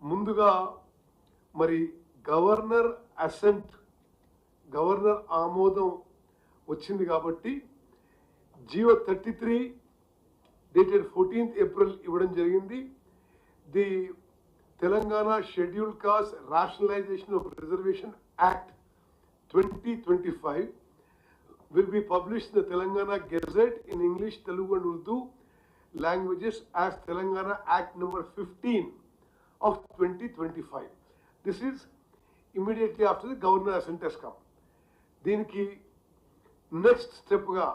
ముందుగా మరి గవర్నర్ ఆమోదం వచ్చింది కాబట్టి జియో 33 dated 14th April ఇవ్వడం జరిగింది. The Telangana schedule caste rationalisation of reservation act 2025 will be published in the Telangana Gazette in English, Telugu and Urdu languages as Telangana Act number 15 of 2025. This is immediately after the governor assent has come. దీనికి next స్టెప్గా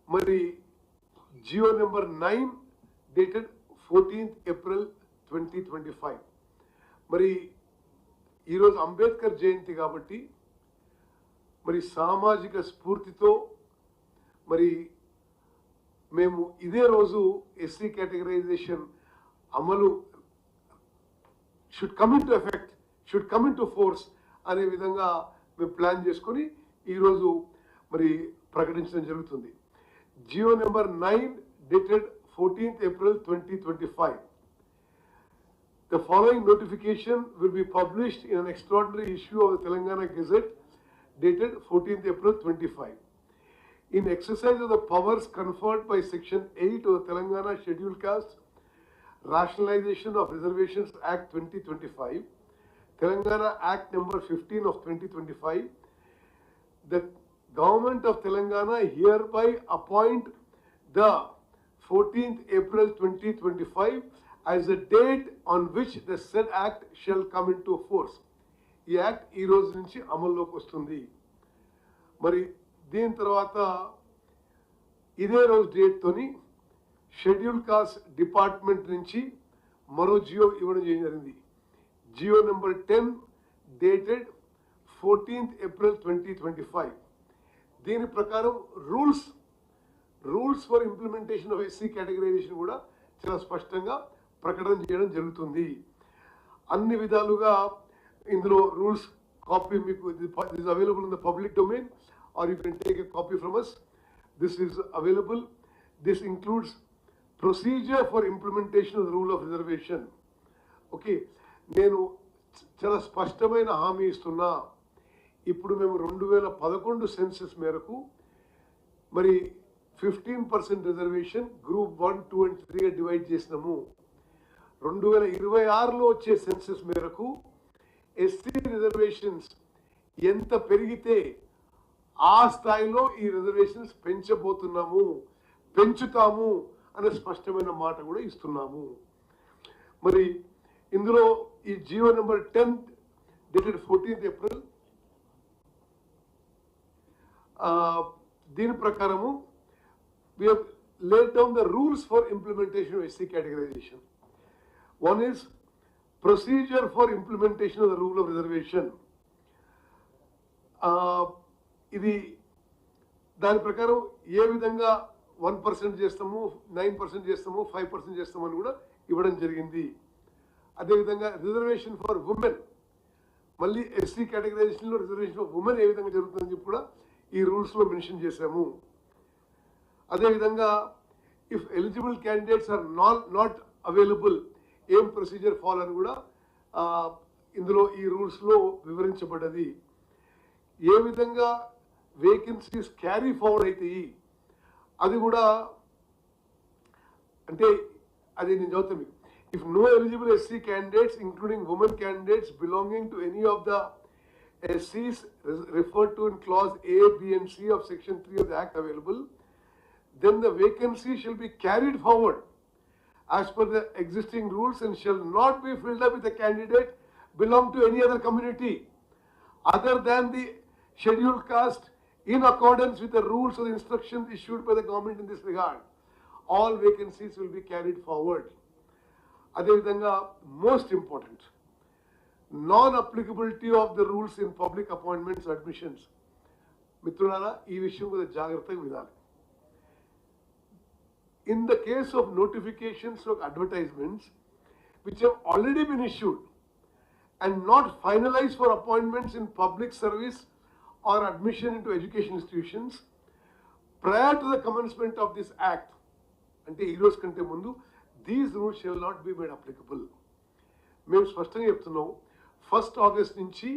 మరి Jio number 9 dated 14th April 2025. మరి ఈరోజు అంబేద్కర్ జయంతి కాబట్టి మరి సామాజిక స్ఫూర్తితో మరి మేము ఇదే రోజు ఎస్సీ కేటగరైజేషన్ అమలు should come into force అనే విధంగా మేము ప్లాన్ చేసుకొని ఈరోజు మరి ప్రకటించడం జరుగుతుంది. GO number 9 dated 14th April 2025. The following notification will be published in an extraordinary issue of the Telangana Gazette dated 14th April 25. In exercise of the powers conferred by Section 8 of the Telangana Scheduled Caste Rationalization of Reservations Act 2025, Telangana Act number 15 of 2025, the Government of Telangana hereby appoint the 14th April 2025 as the date on which the said act shall come into force. ఈ act ఈ రోజు నుంచి అమల్లోకి వస్తుంది. మరి దీని తర్వాత ఇదే రోజు డేట్తోని షెడ్యూల్ కాస్ట్ డిపార్ట్మెంట్ నుంచి మరో జియో ఇవ్వడం జరిగింది. GO number 10 dated 14th April 2025. దీని ప్రకారం rules for implementation of SC categorization కూడా చాలా స్పష్టంగా ప్రకటన చేయడం జరుగుతుంది. అన్ని విధాలుగా ఇందులో రూల్స్ కాపీ మీకు is available in the public domain or you can take a copy from us. This is available. This includes procedure for implementation of the rule of reservation. Okay, నేను చాలా స్పష్టమైన హామీ ఇస్తున్నా. ఇప్పుడు మేము 2011 సెన్సస్ మేరకు మరి 15% రిజర్వేషన్ గ్రూప్ 1, 2 and 3 డివైడ్ చేసినాము. 2026లో వచ్చే సెన్సస్ మేరకు ఎస్సీ రిజర్వేషన్స్ ఎంత పెరిగితే ఆ స్థాయిలో ఈ రిజర్వేషన్స్ పెంచుతాము అనే స్పష్టమైన మాట కూడా ఇస్తున్నాము. మరి ఇందులో ఈ Jio number 10 dated 14th April దీని ప్రకారము we have laid down the rules for implementation of SC categorization. One is procedure for implementation of the rule of reservation. ఇది దాని ప్రకారం ఏ విధంగా 1% చేస్తాము, 9% చేస్తాము, 5% చేస్తామని కూడా ఇవ్వడం జరిగింది. అదేవిధంగా రిజర్వేషన్ ఫర్ ఉమెన్, మళ్ళీ ఎస్సీ కేటగరైజేషన్లో రిజర్వేషన్ ఫర్ ఉమెన్ ఏ విధంగా జరుగుతుందని చెప్పి కూడా ఈ రూల్స్లో మెన్షన్ చేశాము. అదేవిధంగా if eligible candidates are not available ఏం ప్రొసీజర్ ఫాలో అని కూడా ఇందులో ఈ రూల్స్లో వివరించబడ్డది. ఏ విధంగా వేకెన్సీస్ క్యారీ ఫార్వర్డ్ అవుతాయి అది కూడా, అంటే అది నేను చదువుతాను మీకు. If no eligible SC candidates, including women candidates belonging to any of the SCs referred to in clause A, B and C of section 3 of the act available, then the vacancy shall be carried forward as per the existing rules and shall not be filled up with a candidate belong to any other community other than the scheduled caste in accordance with the rules or the instructions issued by the government in this regard. All vacancies will be carried forward. అదేవిధంగా most important, non applicability of the rules in public appointments admissions. మిత్రులారా, ఈ విషయం కూడా జాగ్రత్తగా వినాలి. In the case of notifications of advertisements which have already been issued and not finalized for appointments in public service or admission into education institutions prior to the commencement of this act, ante ee roju kante mundu these rules shall not be made applicable. మేము స్పష్టంగా చెప్తున్నాం, 1 August నుంచి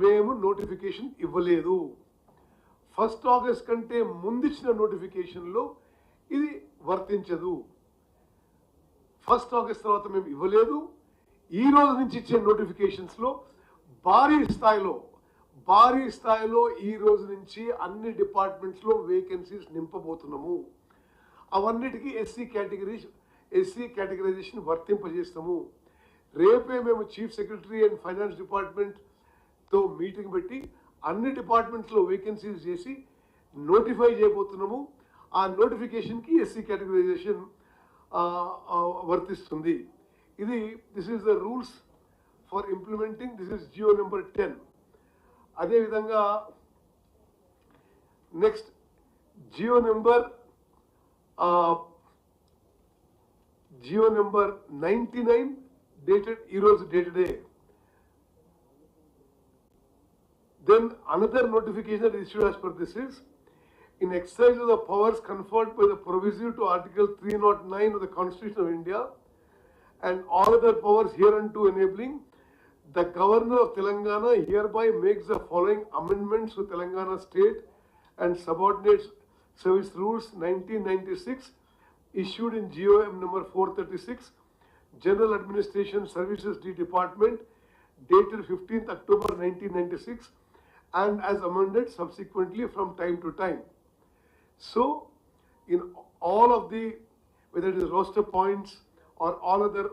మేము notification ఇవ్వలేదు. 1 August కంటే ముందిచ్చిన నోటిఫికేషన్లో ఇది వర్తించదు. 1 ఆగస్ట్ తర్వాత మేము ఇవ్వలేదు. ఈ రోజు నుంచి ఇచ్చే నోటిఫికేషన్స్లో భారీ స్థాయిలో ఈ రోజు నుంచి అన్ని డిపార్ట్మెంట్స్లో వేకెన్సీస్ నింపబోతున్నాము. అవన్నిటికీ ఎస్సీ కేటగిరైజేషన్ వర్తింపజేస్తాము. రేపే మేము చీఫ్ సెక్రటరీ అండ్ ఫైనాన్స్ డిపార్ట్మెంట్తో మీటింగ్ పెట్టి అన్ని డిపార్ట్మెంట్స్లో వేకెన్సీస్ చేసి నోటిఫై చేయబోతున్నాము. ఆ నోటిఫికేషన్కి ఎస్సీ కేటగిరైజేషన్ వర్తిస్తుంది. This is the rules for implementing. This is GO number 10. అదేవిధంగా నెక్స్ట్ జియో నెంబర్ 99 dated ఈరోజు dated. Then another notification issued as per this is, in exercise of the powers conferred by the proviso to Article 309 of the Constitution of India and all other powers hereunto enabling, the Governor of Telangana hereby makes the following amendments to Telangana State and Subordinate Service Rules 1996 issued in GOM number 436, General Administration Services D Department, dated 15th October 1996, and as amended subsequently from time to time. So, in all of the, whether it is roster points or all other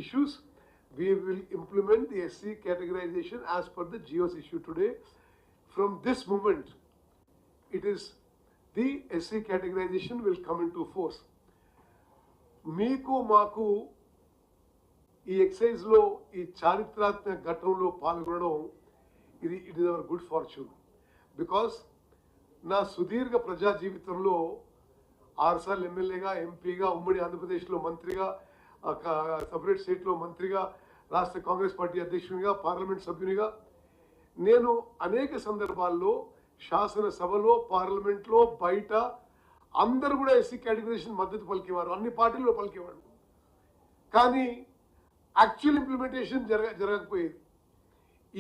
issues, we will implement the SC categorization as per the GOs issue today. From this moment, it is the SC categorization will come into force. మీకు మాకు ఈ ఎక్సైజ్లో ఈ చారిత్రాత్మక ఘట్టంలో పాల్గొనడం it is our good fortune. Because నా సుదీర్ఘ ప్రజా జీవితంలో 6 సార్లు ఎమ్మెల్యేగా, ఎంపీగా, ఉమ్మడి ఆంధ్రప్రదేశ్లో మంత్రిగా, సపరేట్ స్టేట్లో మంత్రిగా, రాష్ట్ర కాంగ్రెస్ పార్టీ అధ్యక్షునిగా, పార్లమెంట్ సభ్యునిగా నేను అనేక సందర్భాల్లో శాసనసభలో, పార్లమెంట్లో, బయట అందరూ కూడా ఎస్సీ కేటగిరైజేషన్ మద్దతు పలికేవారు, అన్ని పార్టీల్లో పలికేవాడు. కానీ యాక్చువల్ ఇంప్లిమెంటేషన్ జరగకపోయేది.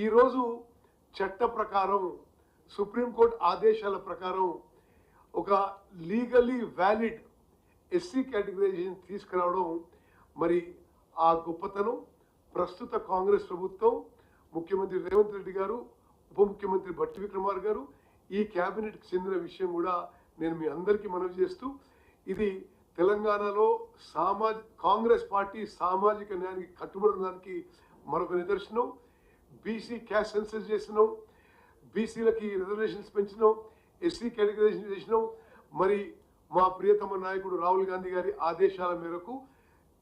ఈరోజు చట్ట ప్రకారం, సుప్రీంకోర్టు ఆదేశాల ప్రకారం ఒక లీగలీ వ్యాలిడ్ ఎస్సీ కేటగిరైజేషన్ తీసుకురావడం, మరి ఆ గొప్పతనం ప్రస్తుత కాంగ్రెస్ ప్రభుత్వం, ముఖ్యమంత్రి రేవంత్ రెడ్డి గారు, ఉప ముఖ్యమంత్రి భట్టి విక్రమార్ గారు, ఈ క్యాబినెట్కి చెందిన విషయం కూడా నేను మీ అందరికీ మనవి చేస్తూ, ఇది తెలంగాణలో కాంగ్రెస్ పార్టీ సామాజిక న్యాయానికి కట్టుబడడానికి మరొక నిదర్శనం. బీసీ క్యాస్ట్ సెన్సస్ చేసినాం, బీసీలకి రిజర్వేషన్స్ పెంచినాం, ఎస్సీ కేటగిరైజేషన్ చేసినాం. మరి మా ప్రియతమ నాయకుడు రాహుల్ గాంధీ గారి ఆదేశాల మేరకు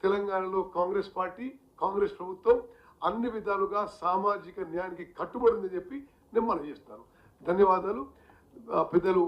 తెలంగాణలో కాంగ్రెస్ పార్టీ, కాంగ్రెస్ ప్రభుత్వం అన్ని విధాలుగా సామాజిక న్యాయానికి కట్టుబడిందని చెప్పి నేను మనవి చేస్తాను. ధన్యవాదాలు పెద్దలు.